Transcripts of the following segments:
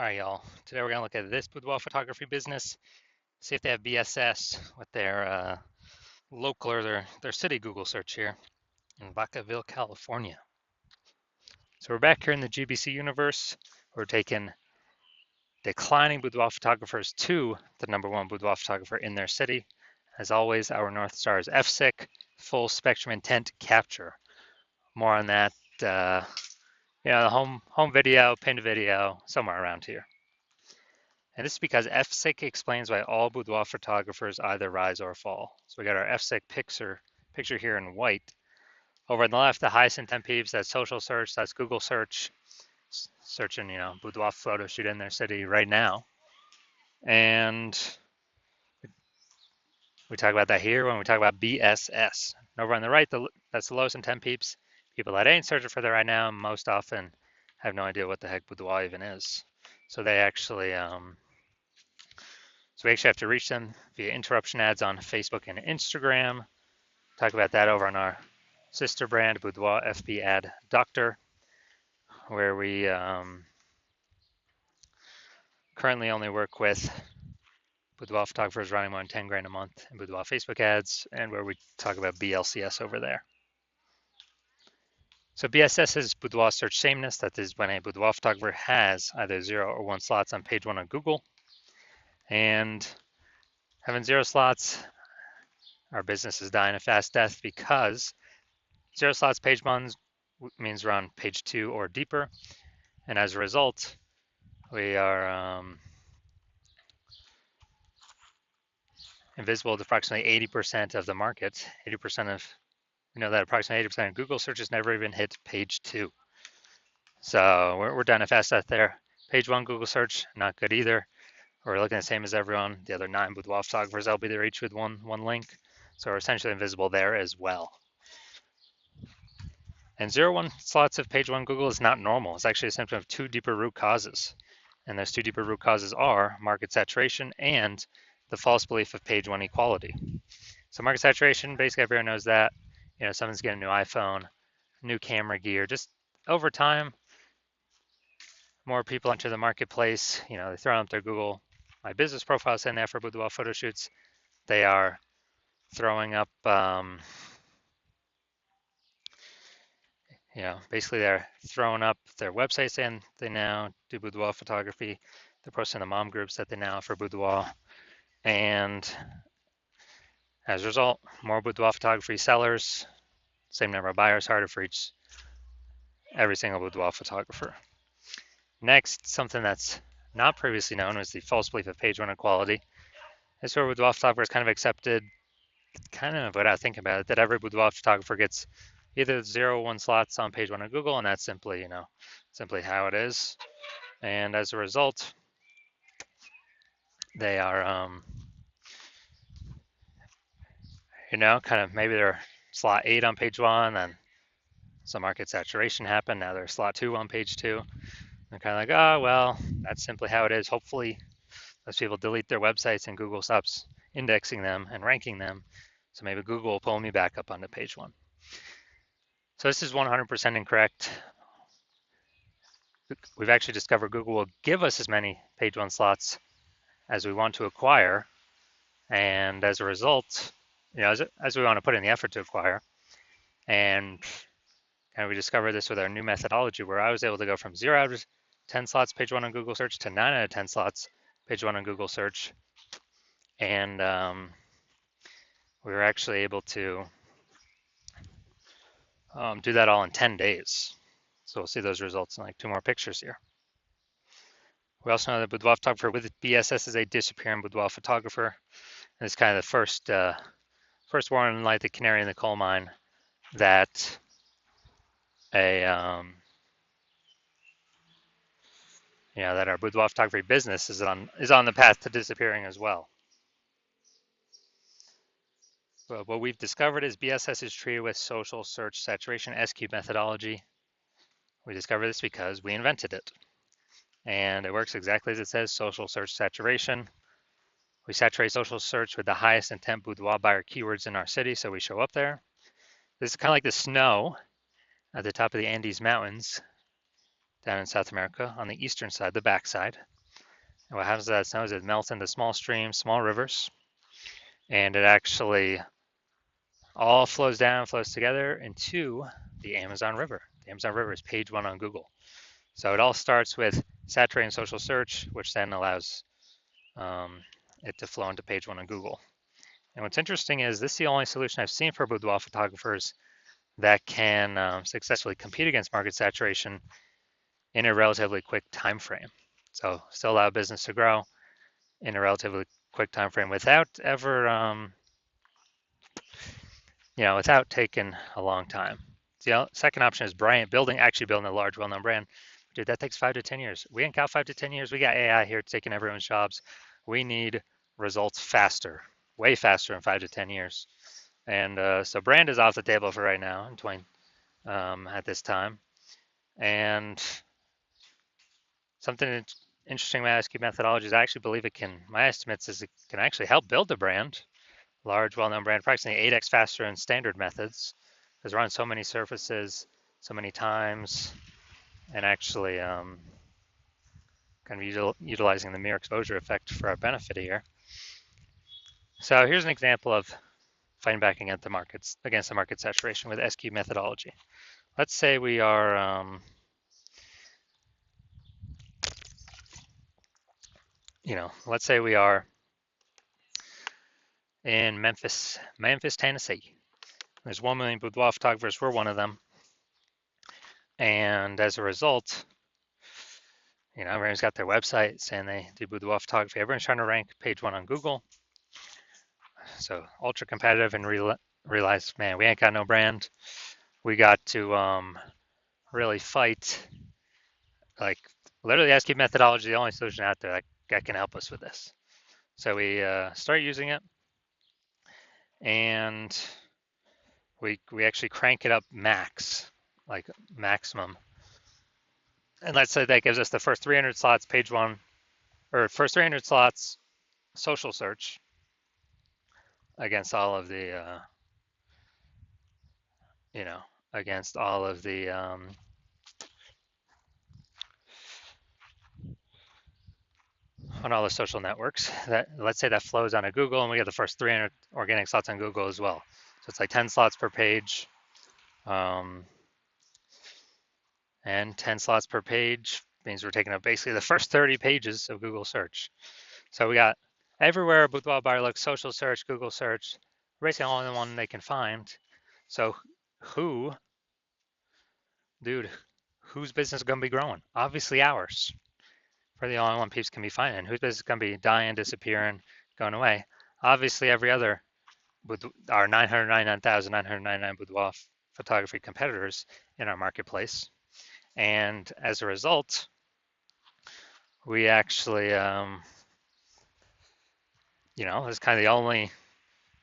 All right, y'all. Today we're gonna look at this boudoir photography business, see if they have BSS with their local or their city Google search here in Vacaville, California. So we're back here in the GBC universe. We're taking declining boudoir photographers to the #1 boudoir photographer in their city. As always, our North Star is FSIC, full spectrum intent capture. More on that, the home video, pinned video, somewhere around here. And this is because FSIC explains why all boudoir photographers either rise or fall. So we got our FSIC picture here in white. Over on the left, the highest intent peeps, that's social search, that's Google search, searching, boudoir photo shoot in their city right now. And we talk about that here when we talk about BSS. And over on the right, that's the lowest intent peeps, people that ain't searching for that right now, most often have no idea what the heck boudoir even is. So they actually, So we actually have to reach them via interruption ads on Facebook and Instagram. Talk about that over on our sister brand, Boudoir FB Ad Doctor, where we currently only work with boudoir photographers running more than 10 grand a month in boudoir Facebook ads, and where we talk about BLCS over there. So BSS is boudoir search sameness. That is when a boudoir photographer has either 0 or 1 slots on page 1 on Google. And having 0 slots, our business is dying a fast death because 0 slots page 1 means we're on page 2 or deeper. And as a result, we are invisible to approximately 80% of the market. 80% of, that approximately 80% of Google searches never even hit page 2. So we're done a fast death there. Page 1 Google search, not good either. We're looking the same as everyone. The other 9 boudoir photographers, I'll be there each with one link. So we're essentially invisible there as well. And 0-1 slots of page 1 Google is not normal. It's actually a symptom of 2 deeper root causes. And those 2 deeper root causes are market saturation and the false belief of page 1 equality. So market saturation, basically everyone knows that. Someone's getting a new iPhone, new camera gear. Just over time, more people enter the marketplace. They throw up their Google My Business profile saying there for boudoir photo shoots. They are throwing up basically they're throwing up their website saying they now do boudoir photography. They're posting the mom groups that they now offer boudoir. And as a result, more boudoir photography sellers, same number of buyers, harder for every single boudoir photographer. Next, something that's not previously known is the false belief of page 1 equality. This is where boudoir photographers kind of accepted, kind of without thinking about it, that every boudoir photographer gets either 0 or 1 slots on page 1 of Google, and that's simply, simply how it is. And as a result, they are, kind of maybe they're slot 8 on page 1, and some market saturation happened. Now they're slot 2 on page 2. They're kind of like, oh, well, that's simply how it is. Hopefully, those people delete their websites and Google stops indexing them and ranking them. So maybe Google will pull me back up onto page 1. So this is 100% incorrect. We've actually discovered Google will give us as many page 1 slots as we want to acquire. And as a result, as we want to put in the effort to acquire. And we discovered this with our new methodology where I was able to go from 0 out of 10 slots page 1 on Google search to 9 out of 10 slots page 1 on Google search. And we were actually able to do that all in 10 days. So we'll see those results in like 2 more pictures here. We also know that boudoir photographer with BSS is a disappearing boudoir photographer. And it's kind of the first warning light, the canary in the coal mine, that that our boudoir photography business is on the path to disappearing as well. But what we've discovered is BSS is treated with social search saturation S-cube methodology. We discovered this because we invented it. And it works exactly as it says, social search saturation. We saturate social search with the highest intent boudoir buyer keywords in our city, so we show up there. This is kind of like the snow at the top of the Andes Mountains down in South America on the eastern side, the backside. And what happens to that snow is it melts into small streams, small rivers, and it actually all flows down, flows together into the Amazon River. The Amazon River is page one on Google. So it all starts with saturating social search, which then allows it to flow into page one on Google. And what's interesting is this is the only solution I've seen for boudoir photographers that can successfully compete against market saturation in a relatively quick time frame. So still allow business to grow in a relatively quick time frame without ever, without taking a long time. The second option is actually building a large, well-known brand. Dude, that takes 5 to 10 years. We ain't got 5 to 10 years. We got AI here taking everyone's jobs. We need results faster, way faster in 5 to 10 years. And so brand is off the table for right now in 20 at this time. And something interesting about SQ methodology is I actually believe my estimates is it can actually help build a brand, large, well-known brand, approximately 8x faster than standard methods, because we're on so many surfaces, so many times, and actually kind of utilizing the mere exposure effect for our benefit here. So here's an example of fighting back against the market saturation with SQ methodology. Let's say we are, let's say we are in Memphis, Tennessee. There's 1 million boudoir photographers. We're one of them. And as a result, everyone's got their website saying they do boudoir photography. Everyone's trying to rank page one on Google. So ultra competitive, and realize, man, we ain't got no brand. We got to really fight. Like literally, SQ methodology, the only solution out there that can help us with this. So we start using it, and we actually crank it up like maximum. And let's say that gives us the first 300 slots page one, or first 300 slots social search against all of the, against all of the on all the social networks. That let's say that flows onto Google, and we get the first 300 organic slots on Google as well. So it's like 10 slots per page, and 10 slots per page means we're taking up basically the first 30 pages of Google search. So we got everywhere boudoir buyer looks, social search, Google search, basically all in the one they can find. So whose business is going to be growing? Obviously ours. We're the only one people can be finding. Whose business is going to be dying, disappearing, going away? Obviously every other, with our 999,999 boudoir photography competitors in our marketplace. And as a result, we actually, it's kind of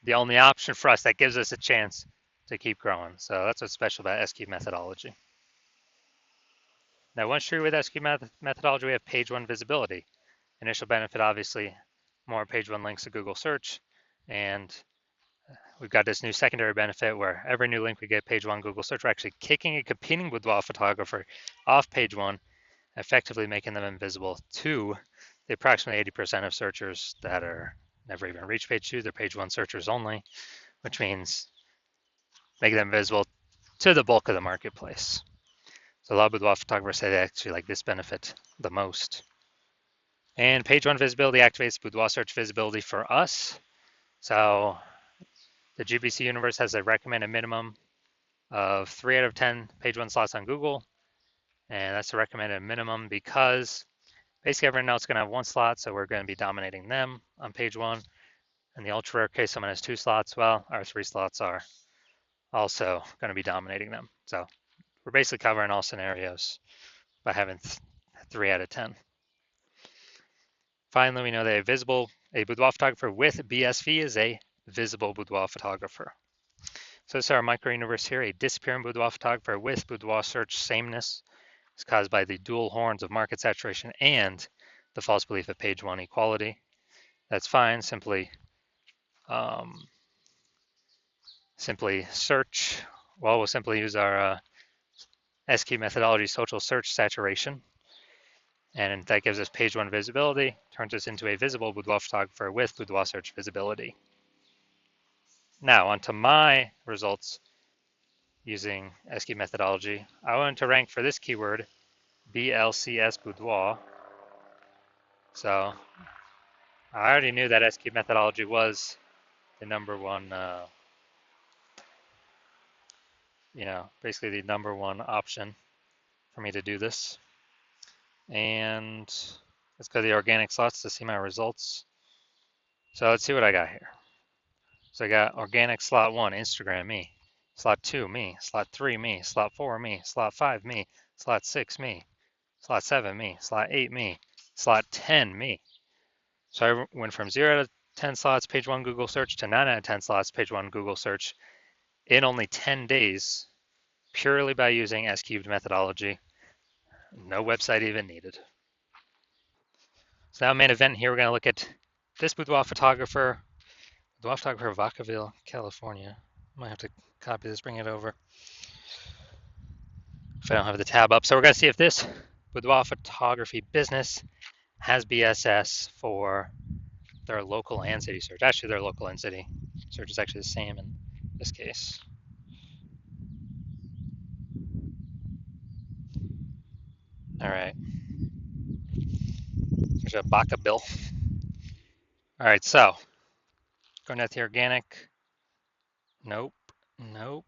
the only option for us that gives us a chance to keep growing. So that's what's special about SQ methodology. Now, once you're with SQ methodology, we have page one visibility. Initial benefit, obviously, more page one links to Google search. And we've got this new secondary benefit where every new link we get page one Google search, we're actually kicking a competing boudoir photographer off page one, effectively making them invisible to the approximately 80% of searchers that are never even reach page two. They're page one searchers only, which means making them visible to the bulk of the marketplace. So a lot of boudoir photographers say they actually like this benefit the most. And page one visibility activates boudoir search visibility for us. So the GBC universe has a recommended minimum of 3 out of 10 page one slots on Google. And that's a recommended minimum because basically everyone else is going to have one slot, so we're going to be dominating them on page one. In the ultra rare case, someone has 2 slots. Well, our 3 slots are also going to be dominating them. So we're basically covering all scenarios by having 3 out of 10. Finally, we know that a boudoir photographer with BSV is a visible boudoir photographer. So this is our micro universe here. A disappearing boudoir photographer with boudoir search sameness is caused by the dual horns of market saturation and the false belief of page one equality. That's fine. Simply search. Well, we'll simply use our SQ methodology social search saturation. And that gives us page one visibility, turns us into a visible boudoir photographer with boudoir search visibility. Now onto my results using SQ methodology. I wanted to rank for this keyword, BLCS boudoir. So I already knew that SQ methodology was the number one, basically the number one option for me to do this. And let's go to the organic slots to see my results. So let's see what I got here. So I got organic slot 1, Instagram, me. Slot 2, me. Slot 3, me. Slot 4, me. Slot 5, me. Slot 6, me. Slot 7, me. Slot 8, me. Slot 10, me. So I went from 0 to 10 slots, page 1 Google search, to 9 out of 10 slots, page 1 Google search in only 10 days, purely by using S-cubed methodology. No website even needed. So now main event here, we're going to look at this boudoir photographer of Vacaville, California. Might have to copy this, bring it over if I don't have the tab up. So we're going to see if this boudoir photography business has BSS for their local and city search. Actually, their local and city search is actually the same in this case. All right. There's a Vacaville. All right, so going at the organic. Nope. Nope.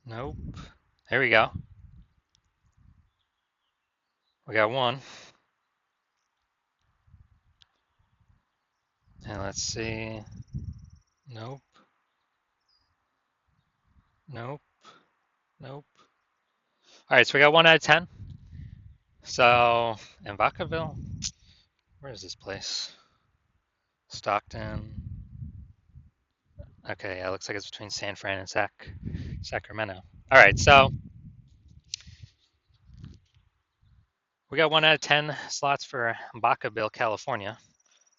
Nope. There we go. We got one. And let's see. Nope. Nope. Nope. All right, so we got 1 out of 10. So, in Vacaville, where is this place? Stockton. Okay, yeah, it looks like it's between San Fran and Sacramento. All right, so we got 1 out of 10 slots for Vacaville, California.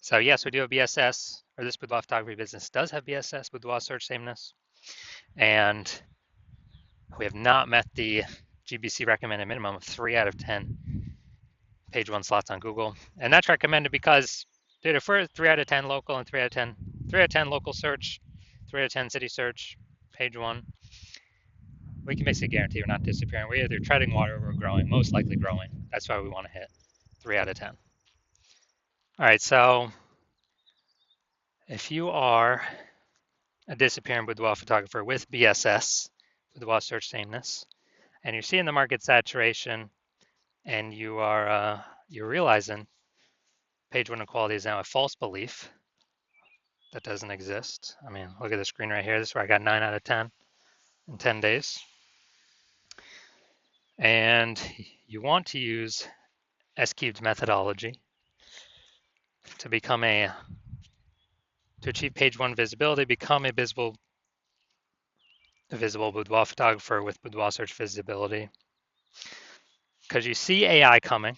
So yes, we do have BSS, or this boudoir photography business does have BSS, boudoir search sameness, and we have not met the GBC recommended minimum of 3 out of 10 page 1 slots on Google. And that's recommended because, dude, if we're 3 out of 10 local and 3 out of 10 local search, 3 out of 10 city search, page 1, we can basically guarantee we're not disappearing. We're either treading water or we're growing, most likely growing. That's why we want to hit 3 out of 10. All right, so if you are a disappearing boudoir photographer with BSS, boudoir search sameness, and you're seeing the market saturation, and you're realizing page 1 equality is now a false belief that doesn't exist. I mean, look at the screen right here. This is where I got 9 out of 10 in 10 days. And you want to use S-cubed methodology to achieve page 1 visibility, become a visible boudoir photographer with boudoir search visibility. Because you see AI coming,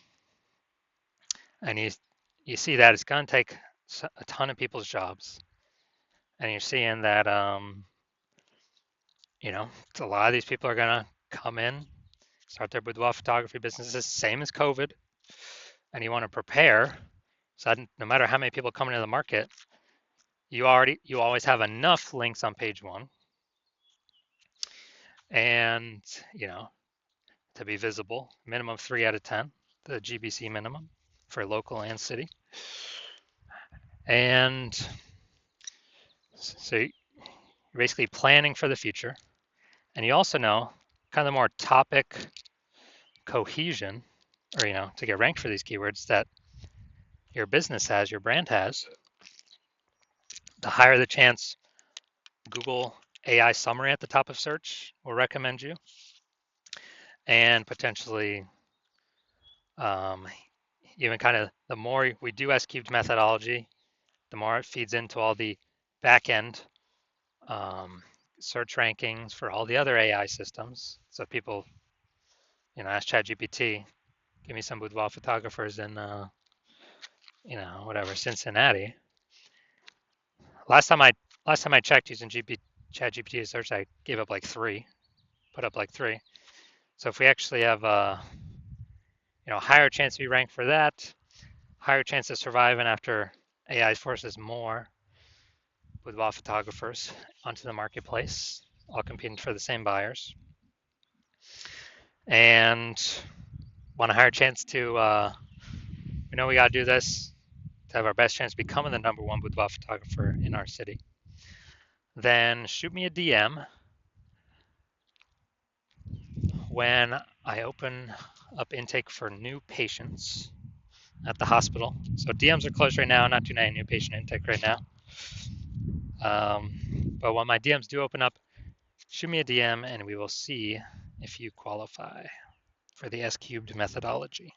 and you see that it's going to take a ton of people's jobs, and you're seeing that a lot of these people are going to come in, start their boudoir photography businesses, same as COVID, and you want to prepare so that no matter how many people come into the market, you always have enough links on page 1, and to be visible, minimum 3 out of 10, the GBC minimum for local and city. And so you're basically planning for the future. And you also know kind of more topic cohesion, or to get ranked for these keywords that your business has, your brand has, the higher the chance Google AI summary at the top of search will recommend you. And potentially even kind of the more we do S-cubed methodology, the more it feeds into all the back-end search rankings for all the other AI systems. So people, ask ChatGPT, give me some boudoir photographers in, Cincinnati. Last time I checked using ChatGPT search, I gave up like 3, put up like 3. So if we actually have higher chance to be ranked for that, higher chance of surviving after AI forces more boudoir photographers onto the marketplace, all competing for the same buyers, and want a higher chance to, we got to do this to have our best chance of becoming the number one boudoir photographer in our city, then shoot me a DM when I open up intake for new patients at the hospital. So DMs are closed right now, not doing any new patient intake right now. But when my DMs do open up, shoot me a DM and we will see if you qualify for the S cubed methodology.